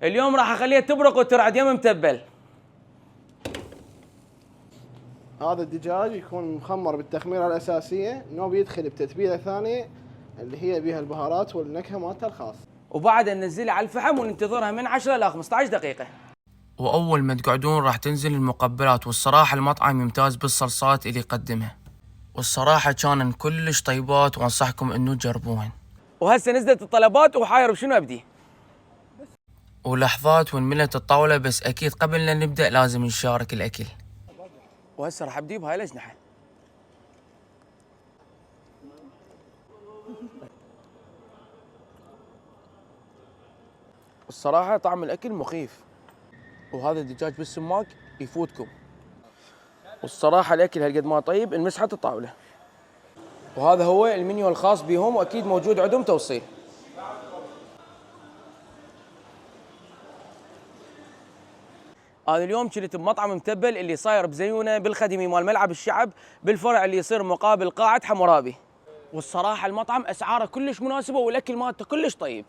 اليوم راح اخليها تبرق وترعد يم متبل. هذا الدجاج يكون مخمر بالتخميره الاساسيه، نوب يدخل بتتبيله ثانيه اللي هي بها البهارات والنكهه مالته الخاص. وبعد ننزلها على الفحم وننتظرها من 10 إلى 15 دقيقة. وأول ما تقعدون راح تنزل المقبلات، والصراحة المطعم يمتاز بالصلصات اللي يقدمها، والصراحة كانن كلش طيبات وانصحكم انه تجربوهن. وهسه نزلت الطلبات وحاير بشنو ابدي. ولحظات وانملت الطاولة، بس اكيد قبل لا نبدأ لازم نشارك الاكل. وهسه راح ابدي بهاي الاجنحة. الصراحة طعم الاكل مخيف، وهذا الدجاج بالسماق يفوتكم. والصراحة الاكل هالقد ما طيب انمسحة الطاولة. وهذا هو المنيو الخاص بهم، واكيد موجود عندهم توصيل. هذا اليوم كنت بمطعم متبل اللي صاير بزيونه بالخدمي مال ملعب الشعب، بالفرع اللي يصير مقابل قاعة حمورابي. والصراحة المطعم اسعاره كلش مناسبة والاكل مالته كلش طيب.